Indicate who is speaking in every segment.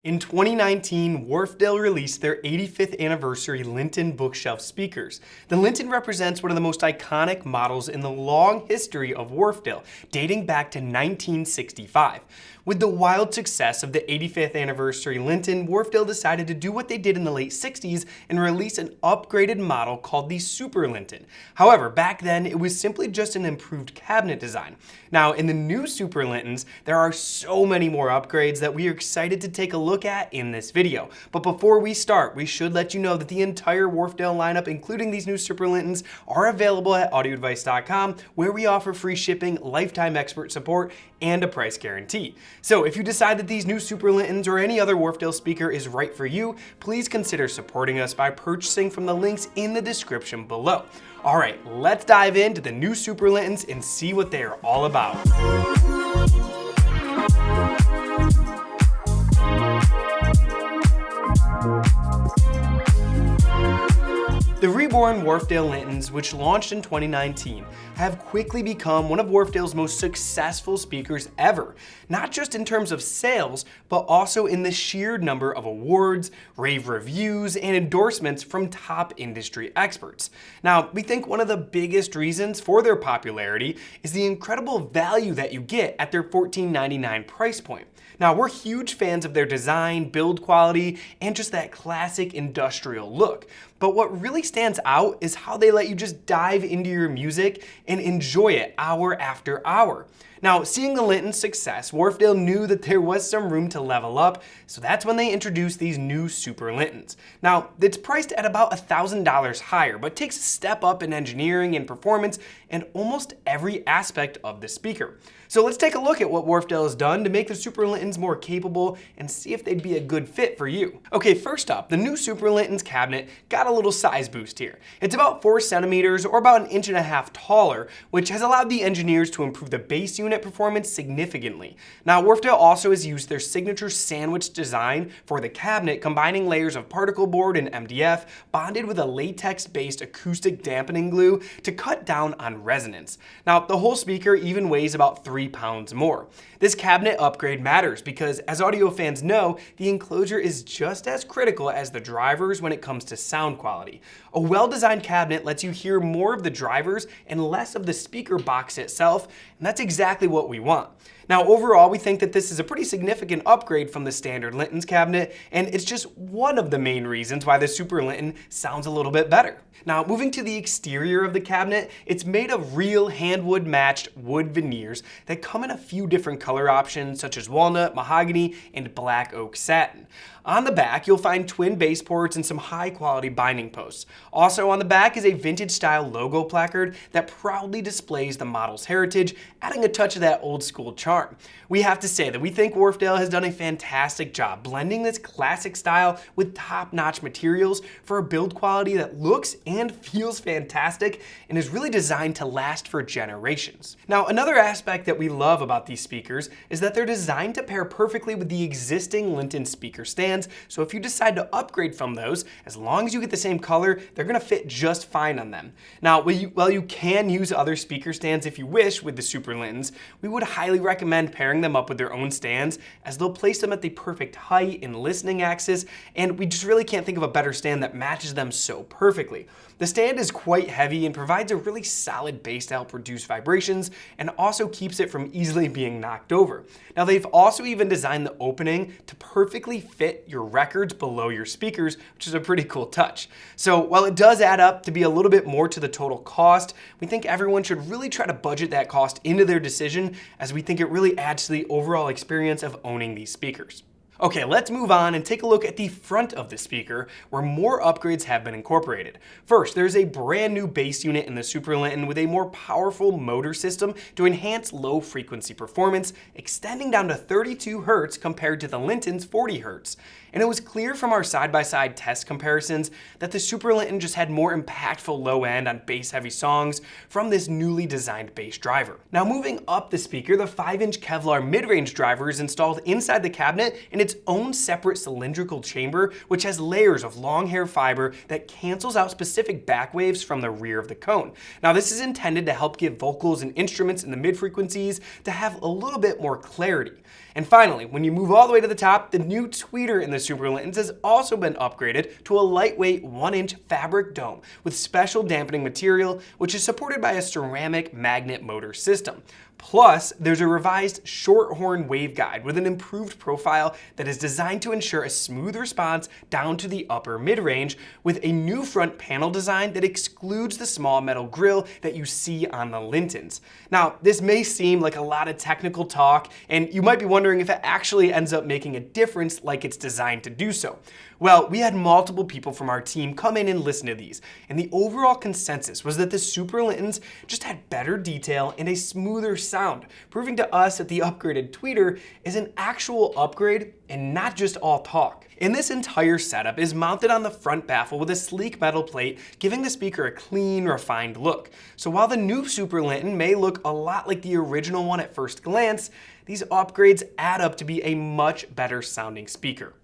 Speaker 1: In 2019, Wharfedale released their 85th anniversary Linton bookshelf speakers. The Linton represents one of the most iconic models in the long history of Wharfedale, dating back to 1965. With the wild success of the 85th anniversary Linton, Wharfedale decided to do what they did in the late 60s and release an upgraded model called the Super Linton. However, back then it was simply just an improved cabinet design. Now, in the new Super Lintons, there are so many more upgrades that we are excited to take a look at in this video. But before we start, we should let you know that the entire Wharfedale lineup, including these new Super Lintons, are available at audioadvice.com, where we offer free shipping, lifetime expert support, and a price guarantee. So if you decide that these new Super Lintons or any other Wharfedale speaker is right for you, please consider supporting us by purchasing from the links in the description below. All right, let's dive into the new Super Lintons and see what they are all about. The reborn Wharfedale Lintons, which launched in 2019, have quickly become one of Wharfedale's most successful speakers ever, not just in terms of sales, but also in the sheer number of awards, rave reviews, and endorsements from top industry experts. Now, we think one of the biggest reasons for their popularity is the incredible value that you get at their $14.99 price point. Now, we're huge fans of their design, build quality, and just that classic industrial look. But what really stands out is how they let you just dive into your music and enjoy it hour after hour. Now, seeing the Linton's success, Wharfedale knew that there was some room to level up, so that's when they introduced these new Super Lintons. Now, it's priced at about $1,000 higher, but takes a step up in engineering and performance and almost every aspect of the speaker. So let's take a look at what Wharfedale has done to make the Super Lintons more capable and see if they'd be a good fit for you. Okay, first up, the new Super Lintons cabinet got a little size boost here. It's about 4 centimeters or about 1.5 inches taller, which has allowed the engineers to improve the bass unit performance significantly. Now, Wharfedale also has used their signature sandwich design for the cabinet, combining layers of particle board and MDF bonded with a latex-based acoustic dampening glue to cut down on resonance. Now, the whole speaker even weighs about 3 pounds more. This cabinet upgrade matters because, as audio fans know, the enclosure is just as critical as the drivers when it comes to sound quality. A well-designed cabinet lets you hear more of the drivers and less of the speaker box itself, and that's exactly what we want. Now, overall, we think that this is a pretty significant upgrade from the standard Linton's cabinet, and it's just one of the main reasons why the Super Linton sounds a little bit better. Now, moving to the exterior of the cabinet, it's made of real handwood matched wood veneers that come in a few different color options such as walnut, mahogany, and black oak satin. On the back, you'll find twin base ports and some high quality binding posts. Also on the back is a vintage style logo placard that proudly displays the model's heritage, adding a touch of that old school charm. We have to say that we think Wharfedale has done a fantastic job blending this classic style with top-notch materials for a build quality that looks and feels fantastic and is really designed to last for generations. Now, another aspect that we love about these speakers is that they're designed to pair perfectly with the existing Linton speaker stands, so if you decide to upgrade from those, as long as you get the same color, they're going to fit just fine on them. Now, while you can use other speaker stands if you wish with the Super Lintons, we would highly recommend pairing them up with their own stands, as they'll place them at the perfect height and listening axis, and we just really can't think of a better stand that matches them so perfectly. The stand is quite heavy and provides a really solid bass to help reduce vibrations and also keeps it from easily being knocked over. Now, they've also even designed the opening to perfectly fit your records below your speakers, which is a pretty cool touch. So while it does add up to be a little bit more to the total cost, we think everyone should really try to budget that cost into their decision, as we think it really adds to the overall experience of owning these speakers. Okay, let's move on and take a look at the front of the speaker, where more upgrades have been incorporated. First, there's a brand new bass unit in the Super Linton with a more powerful motor system to enhance low frequency performance, extending down to 32 Hz compared to the Linton's 40 Hz. And it was clear from our side-by-side test comparisons that the Super Linton just had more impactful low end on bass-heavy songs from this newly designed bass driver. Now, moving up the speaker, the 5-inch Kevlar mid-range driver is installed inside the cabinet in its own separate cylindrical chamber, which has layers of long hair fiber that cancels out specific back waves from the rear of the cone. Now, this is intended to help give vocals and instruments in the mid-frequencies to have a little bit more clarity. And finally, when you move all the way to the top, the new tweeter in the Super Lintons has also been upgraded to a lightweight 1-inch fabric dome with special dampening material, which is supported by a ceramic magnet motor system. Plus, there's a revised short horn waveguide with an improved profile that is designed to ensure a smooth response down to the upper mid-range, with a new front panel design that excludes the small metal grille that you see on the Lintons. Now, this may seem like a lot of technical talk, and you might be wondering if it actually ends up making a difference like it's designed to do so. Well, we had multiple people from our team come in and listen to these, and the overall consensus was that the Super Lintons just had better detail and a smoother sound, proving to us that the upgraded tweeter is an actual upgrade and not just all talk. And this entire setup is mounted on the front baffle with a sleek metal plate, giving the speaker a clean, refined look. So while the new Super Linton may look a lot like the original one at first glance, these upgrades add up to be a much better sounding speaker.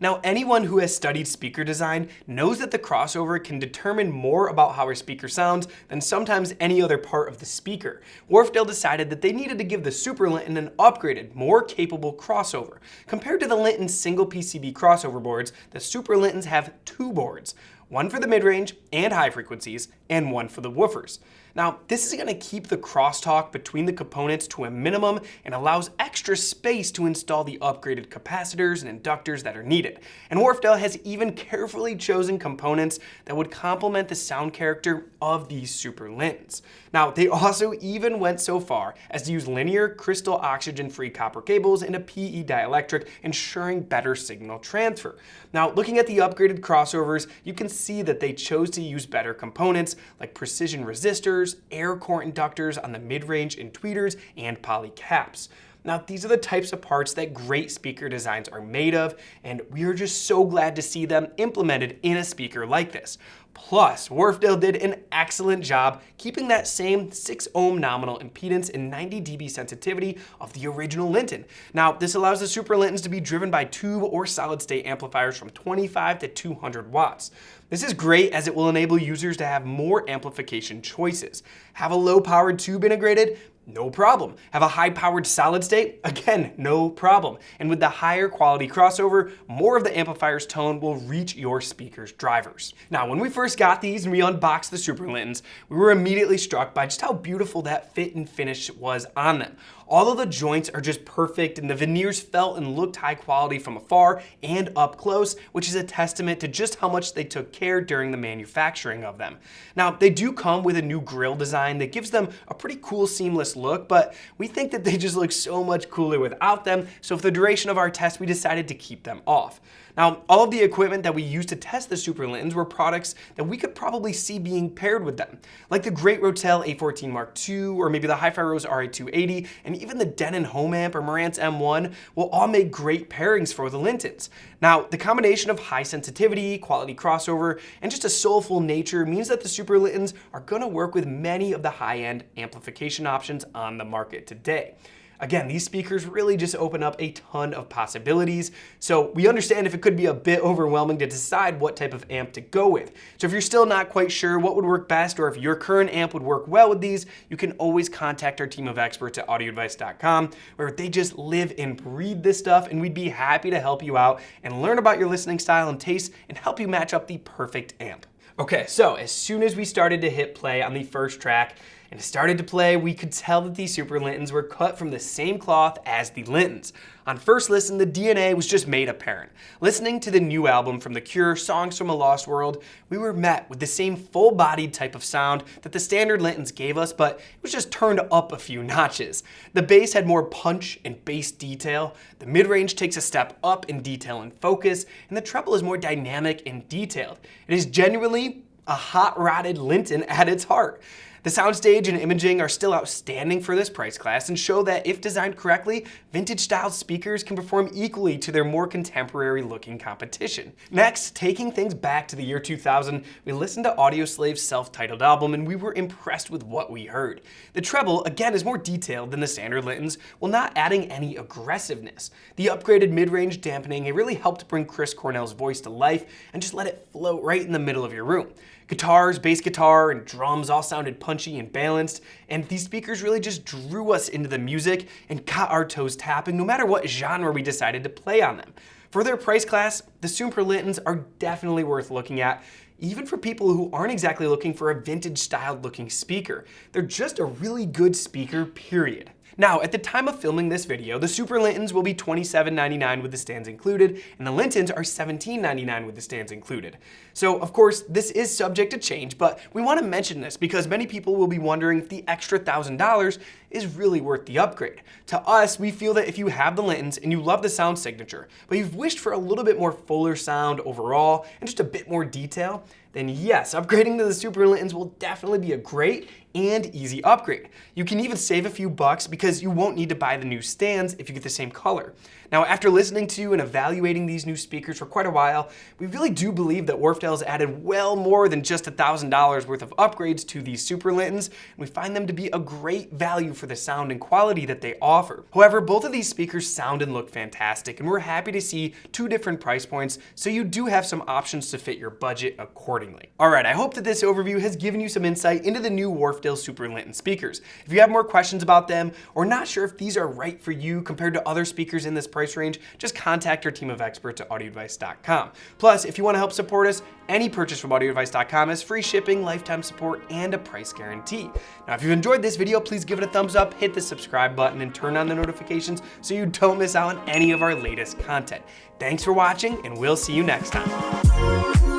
Speaker 1: Now, anyone who has studied speaker design knows that the crossover can determine more about how a speaker sounds than sometimes any other part of the speaker. Wharfedale decided that they needed to give the Super Linton an upgraded, more capable crossover. Compared to the Linton's single PCB crossover boards, the Super Lintons have two boards, one for the mid-range and high frequencies, and one for the woofers. Now, this is going to keep the crosstalk between the components to a minimum and allows extra space to install the upgraded capacitors and inductors that are needed. And Wharfedale has even carefully chosen components that would complement the sound character of these Super Lintons. Now, they also even went so far as to use linear crystal oxygen-free copper cables and a PE dielectric, ensuring better signal transfer. Now, looking at the upgraded crossovers, you can see that they chose to use better components like precision resistors, air core inductors on the mid-range and tweeters, and poly caps. Now, these are the types of parts that great speaker designs are made of, and we are just so glad to see them implemented in a speaker like this. Plus, Wharfedale did an excellent job keeping that same 6 ohm nominal impedance and 90 dB sensitivity of the original Linton. Now, this allows the Super Lintons to be driven by tube or solid state amplifiers from 25 to 200 watts. This is great as it will enable users to have more amplification choices. Have a low-powered tube integrated? No problem. Have a high-powered solid state? Again, no problem. And with the higher quality crossover, more of the amplifier's tone will reach your speaker's drivers. Now, when we first got these and we unboxed the Super Lintons, we were immediately struck by just how beautiful that fit and finish was on them. All of the joints are just perfect, and the veneers felt and looked high quality from afar and up close, which is a testament to just how much they took care during the manufacturing of them. Now, they do come with a new grille design that gives them a pretty cool seamless look, but we think that they just look so much cooler without them, so for the duration of our test, we decided to keep them off. Now, all of the equipment that we used to test the Super Lintons were products that we could probably see being paired with them, like the great Rotel A14 Mark II, or maybe the Hi-Fi Rose RA280, and even the Denon Home Amp or Marantz M1 will all make great pairings for the Lintons. Now, the combination of high sensitivity, quality crossover, and just a soulful nature means that the Super Lintons are going to work with many of the high-end amplification options on the market today. Again, these speakers really just open up a ton of possibilities, so we understand if it could be a bit overwhelming to decide what type of amp to go with. So if you're still not quite sure what would work best, or if your current amp would work well with these, you can always contact our team of experts at audioadvice.com, where they just live and breathe this stuff, and we'd be happy to help you out and learn about your listening style and taste and help you match up the perfect amp. Okay, so as soon as we started to hit play on the first track, and it started to play, we could tell that these Super Lintons were cut from the same cloth as the Lintons. On first listen, the DNA was just made apparent. Listening to the new album from The Cure, Songs from a Lost World, we were met with the same full-bodied type of sound that the standard Lintons gave us, but it was just turned up a few notches. The bass had more punch and bass detail, the mid-range takes a step up in detail and focus, and the treble is more dynamic and detailed. It is genuinely a hot-rodded Linton at its heart. The soundstage and imaging are still outstanding for this price class and show that if designed correctly, vintage-style speakers can perform equally to their more contemporary-looking competition. Next, taking things back to the year 2000, we listened to Audioslave's self-titled album and we were impressed with what we heard. The treble, again, is more detailed than the standard Lintons, while not adding any aggressiveness. The upgraded mid-range dampening, it really helped bring Chris Cornell's voice to life and just let it float right in the middle of your room. Guitars, bass guitar, and drums all sounded punchy punchy and balanced, and these speakers really just drew us into the music and got our toes tapping no matter what genre we decided to play on them. For their price class, the Super Lintons are definitely worth looking at, even for people who aren't exactly looking for a vintage styled looking speaker. They're just a really good speaker, period. Now, at the time of filming this video, the Super Lintons will be $27.99 with the stands included, and the Lintons are $17.99 with the stands included. So, of course, this is subject to change, but we want to mention this because many people will be wondering if the extra $1,000 is really worth the upgrade. To us, we feel that if you have the Lintons and you love the sound signature, but you've wished for a little bit more fuller sound overall and just a bit more detail, then yes, upgrading to the Super Lintons will definitely be a great and easy upgrade. You can even save a few bucks because you won't need to buy the new stands if you get the same color. Now, after listening to and evaluating these new speakers for quite a while, we really do believe that Wharfedale has added well more than just $1,000 worth of upgrades to these Super Lintons, and we find them to be a great value for the sound and quality that they offer. However, both of these speakers sound and look fantastic, and we're happy to see two different price points, so you do have some options to fit your budget accordingly. Alright, I hope that this overview has given you some insight into the new Wharfedale Super Linton speakers. If you have more questions about them, or not sure if these are right for you compared to other speakers in this price range, just contact our team of experts at audioadvice.com. Plus, if you want to help support us, any purchase from audioadvice.com has free shipping, lifetime support, and a price guarantee. Now, if you've enjoyed this video, please give it a thumbs up, hit the subscribe button, and turn on the notifications so you don't miss out on any of our latest content. Thanks for watching, and we'll see you next time.